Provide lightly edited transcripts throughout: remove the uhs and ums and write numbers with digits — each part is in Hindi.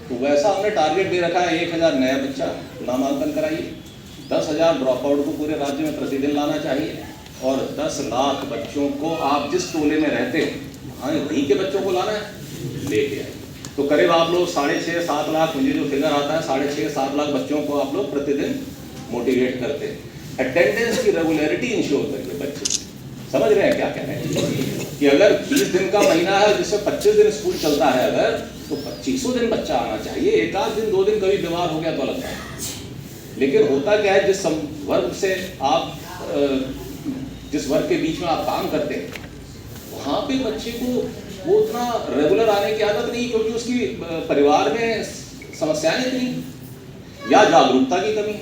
तो वैसा हमने टारगेट दे रखा है 1000 नया बच्चा नामांकन कराइए, 10,000 ड्रॉप आउट को पूरे राज्य में प्रतिदिन लाना चाहिए और 10 लाख बच्चों को आप जिस टोले में रहते हैं हाँ वहीं के बच्चों को लाना है, लेके आइए। तो करीब आप लोग 6.5-7 लाख, मुझे जो फिगर आता है 6.5-7 लाख बच्चों को आप लोग प्रतिदिन मोटिवेट करते हैं। अटेंडेंस की रेगुलरिटी इंश्योर करिए बच्चे, समझ रहे हैं क्या कह रहे हैं कि अगर 20 दिन का महीना है जिससे 25 दिन स्कूल चलता है अगर, तो 25 दिन बच्चा आना चाहिए। एक आध दिन 2 दिन कभी बीमार हो गया तो अलग है, लेकिन होता क्या है जिस वर्ग से आप जिस वर्ग के बीच में आप काम करते हैं वहाँ पे बच्चे को वो उतना रेगुलर आने की आदत नहीं, क्योंकि उसकी परिवार में समस्याएं इतनी या जागरूकता की कमी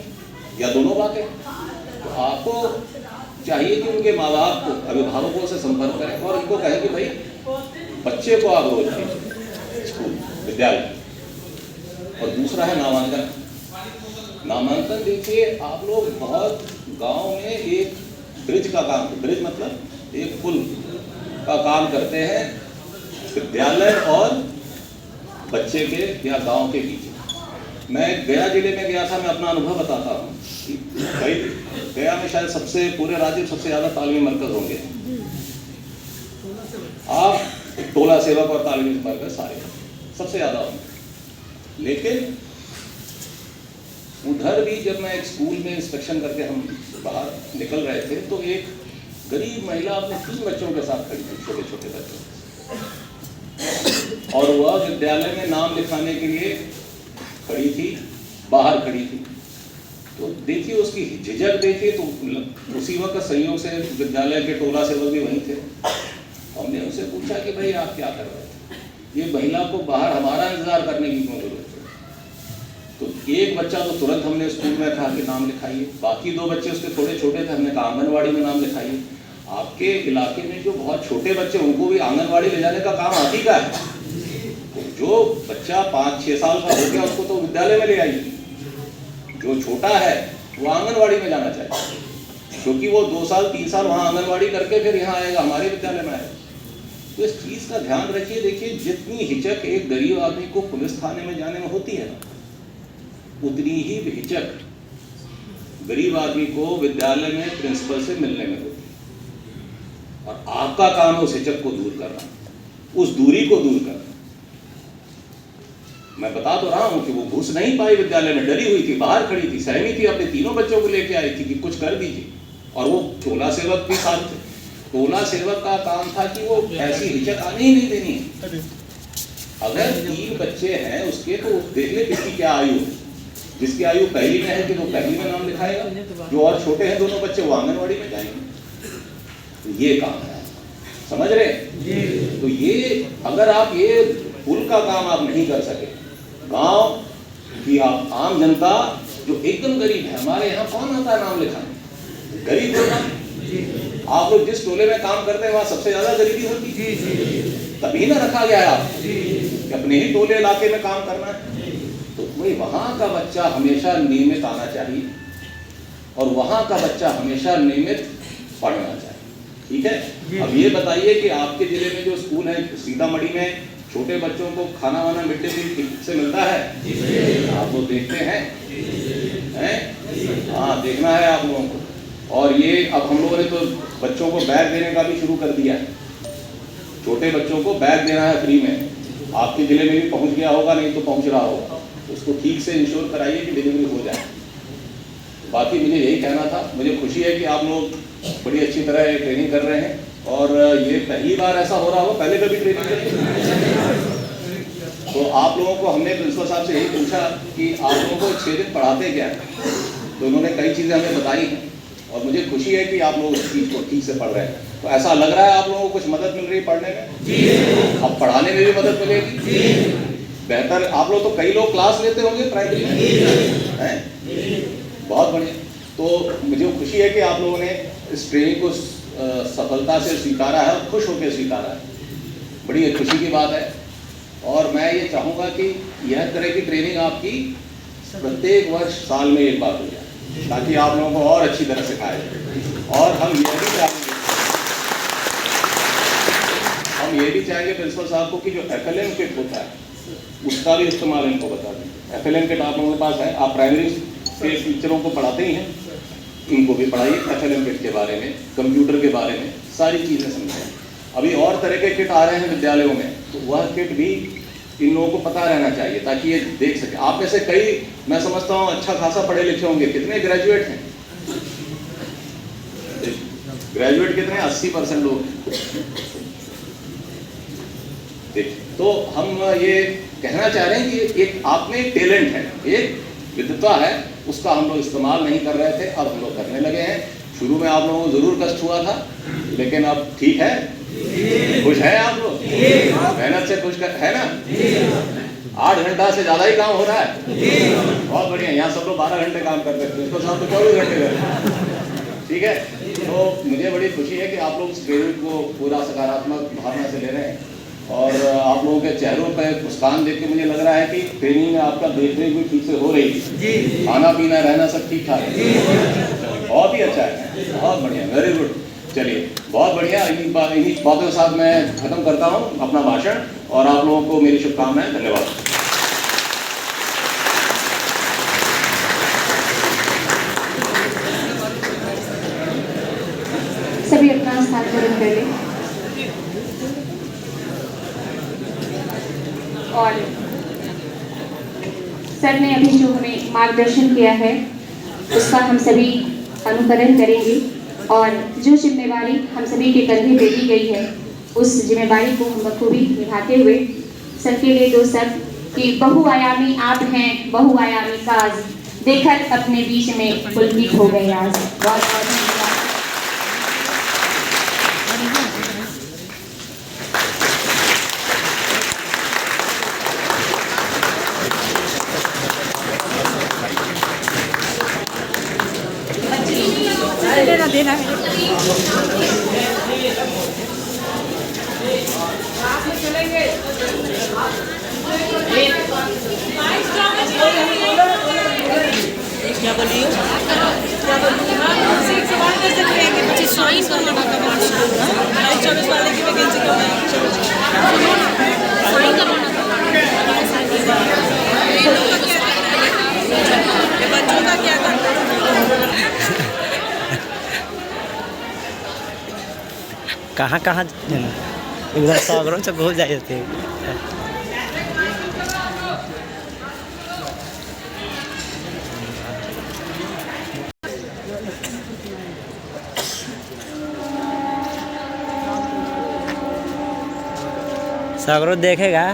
या दोनों बातें। तो आपको चाहिए कि उनके माँ बाप को, अभिभावकों से संपर्क करें और उनको कहें कि भाई बच्चे को आप रोज भेजें स्कूल विद्यालय। और दूसरा है नामांकन। नामांकन देखिए आप लोग बहुत गांव में एक ब्रिज का काम, ब्रिज मतलब एक पुल का काम करते हैं विद्यालय और बच्चे के या गांव के बीच। मैं गया जिले में गया था, मैं अपना अनुभव बताता हूँ। गया में शायद सबसे पूरे राज्य में सबसे ज्यादा तालीमी मरकज होंगे, आप टोला सेवक और तालीमी मरकज सारे सबसे ज्यादा होंगे। लेकिन उधर भी जब मैं एक स्कूल में इंस्पेक्शन करके हम बाहर निकल रहे थे तो एक गरीब महिला अपने 3 बच्चों के साथ खड़ी थी, छोटे छोटे बच्चों, और वह विद्यालय में नाम लिखाने के लिए खड़ी थी, बाहर खड़ी थी। तो देखिए उसकी झिझक देखिए, तो उसी वक्त संयोग से विद्यालय के टोला सेवक भी वहीं थे। हमने उनसे पूछा कि भाई आप क्या कर रहे थे, ये महिला को बाहर हमारा इंतजार करने की क्यों जरूरत है? तो एक बच्चा तो तुरंत हमने स्कूल में कहा कि नाम लिखाइए, बाकी 2 बच्चे उसके थोड़े छोटे थे, हमने कहा आंगनवाड़ी में नाम लिखाइए। आपके इलाके में जो बहुत छोटे बच्चे उनको भी आंगनवाड़ी ले जाने का काम आप ही का है। तो जो बच्चा 5-6 साल का हो गया उसको तो विद्यालय में ले आइए, जो छोटा है वो आंगनवाड़ी में जाना चाहिए, क्योंकि वो 2 साल 3 साल वहाँ आंगनवाड़ी करके फिर यहाँ आएगा, हमारे विद्यालय में आएगा। तो इस चीज़ का ध्यान रखिए। देखिए जितनी हिचक एक गरीब आदमी को पुलिस थाने में जाने में होती है ना, उतनी ही हिचक गरीब आदमी को विद्यालय में प्रिंसिपल से मिलने में होती है। और आपका काम है उस हिचक को दूर करना, उस दूरी को दूर करना। मैं बता तो रहा हूं कि वो घुस नहीं पाई विद्यालय में, डरी हुई थी, बाहर खड़ी थी, सहमी थी, अपने 3 बच्चों को लेके आई थी कि कुछ कर दीजिए। और वो टोला सेवक भी साथ थे। टोला सेवक का काम था कि वो ऐसी हिचक आने ही नहीं देनी है। अगर 3 बच्चे हैं उसके, तो देख ले किसकी क्या आयु है। जिसकी आयु पहली में है कि वो पहली में नाम लिखाएगा, जो और छोटे हैं दोनों बच्चे वो आंगनवाड़ी में जाएंगे। तो ये काम है, समझ रहे हैं? तो ये अगर आप ये पुल का काम आप नहीं कर सके, गांव की आप आम जनता जो एकदम गरीब है, हमारे यहाँ कौन आता है नाम लिखाने? गरीब होता। आप लोग जिस टोले में काम करते हैं वहाँ सबसे ज्यादा गरीबी होती, तभी ना रखा गया है आपको कि अपने ही टोले इलाके में काम करना है। तो वही वहाँ का बच्चा हमेशा नियमित आना चाहिए और वहाँ का बच्चा हमेशा नियमित पढ़ना चाहिए। ठीक है? अब ये बताइए कि आपके जिले में जो स्कूल है सीतामढ़ी में, छोटे बच्चों को खाना वाना मिड डे मील ठीक से मिलता है? आप लोग देखते हैं? हाँ, देखना है आप लोगों को। और ये अब हम लोगों ने तो बच्चों को बैग देने का भी शुरू कर दिया है। छोटे बच्चों को बैग देना है फ्री में। आपके जिले में भी पहुंच गया होगा, नहीं तो पहुंच रहा होगा। उसको ठीक से इंश्योर कराइए कि डिलीवरी हो जाए। बाकी मुझे यही कहना था। मुझे खुशी है कि आप लोग बड़ी अच्छी तरह ट्रेनिंग कर रहे हैं, और ये पहली बार ऐसा हो रहा हो, पहले कभी ट्रेनिंग करी? तो आप लोगों को हमने प्रिंसिपल साहब से यही पूछा कि आप लोगों को 6 दिन पढ़ाते क्या है, तो उन्होंने कई चीज़ें हमें बताई हैं, और मुझे खुशी है कि आप लोग इस चीज़ को ठीक से पढ़ रहे हैं। तो ऐसा लग रहा है आप लोगों को कुछ मदद मिल रही है पढ़ने में? अब पढ़ाने में भी मदद मिलेगी बेहतर। आप लोग तो कई लोग क्लास लेते होंगे प्राइमरी में, हैं? बहुत बढ़िया। तो मुझे खुशी है कि आप लोगों ने इस ट्रेनिंग को सफलता से स्वीकारा है और खुश होकर स्वीकारा है। बड़ी खुशी की बात है। और मैं ये चाहूँगा कि यह तरह की ट्रेनिंग आपकी प्रत्येक वर्ष साल में एक बार हो जाए, ताकि आप लोगों को और अच्छी तरह सिखाया जाए। और हम ये भी चाहेंगे प्रिंसिपल साहब को कि जो एकेडमिक होता है उसका भी इस्तेमाल इनको बता दें। FLN किट आप लोगों के पास है, आप प्राइमरी के टीचरों को पढ़ाते ही हैं, इनको भी पढ़ाइए FLN किट के बारे में, कंप्यूटर के बारे में, सारी चीज़ें समझाएं। अभी और तरह के किट आ रहे हैं विद्यालयों में, तो वह किट भी इन लोगों को पता रहना चाहिए ताकि ये देख सके। आप में से कई, मैं समझता हूँ, अच्छा खासा पढ़े लिखे होंगे। कितने ग्रेजुएट हैं? ग्रेजुएट कितने? 80% लोग। तो हम ये कहना चाह रहे हैं कि एक आप में एक टैलेंट है, एक विद्वता है, उसका हम लोग इस्तेमाल नहीं कर रहे थे, अब हम लोग करने लगे हैं। शुरू में आप लोगों को जरूर कष्ट हुआ था, लेकिन अब ठीक है। खुश है आप लोग? मेहनत से खुश है ना? 8 घंटा से ज़्यादा ही काम हो रहा है। बहुत बढ़िया। यहाँ सब लोग 12 घंटे काम करते थे, उसको साथ तो 24 घंटे कर। ठीक है। तो मुझे बड़ी खुशी है कि आप लोग इस ट्रेनिंग को पूरा सकारात्मक भावना से ले रहे हैं, और आप लोगों के चेहरों पर मुस्कान देख के मुझे लग रहा है कि ट्रेनिंग में आपका देखरेख भी ठीक से हो रही है, खाना पीना रहना सब ठीक ठाक है। बहुत ही अच्छा है, बहुत बढ़िया, वेरी गुड। चलिए, बहुत बढ़िया। इन्हीं बातों के साथ मैं खत्म करता हूँ अपना भाषण, और आप लोगों को मेरी शुभकामनाएं। धन्यवाद। सभी अपना स्थान ग्रहण कर लें और सर ने अभी जो हमें मार्गदर्शन किया है उसका हम सभी अनुकरण करेंगे, और जो जिम्मेवारी हम सभी के कंधे पे दी गई है उस जिम्मेवारी को हम बखूबी निभाते हुए सर के लिए 2 शब्द कि बहुआयामी आप हैं, बहुआयामी काज देखकर अपने बीच में पुलकित हो गए आज। बहुत बहुत धन्यवाद। देना है। क्या बोलिए? क्या बोलिए? एक सवाल कर सकते हैं कि 25 साइंस वाला का 24 वाले की वैकेंसी क्यों नहीं? साइन करवाना था। बच्चों का क्या करना है? कहाँ कहाँ उधर सागरों से हो जाए थे। सागरों देखेगा।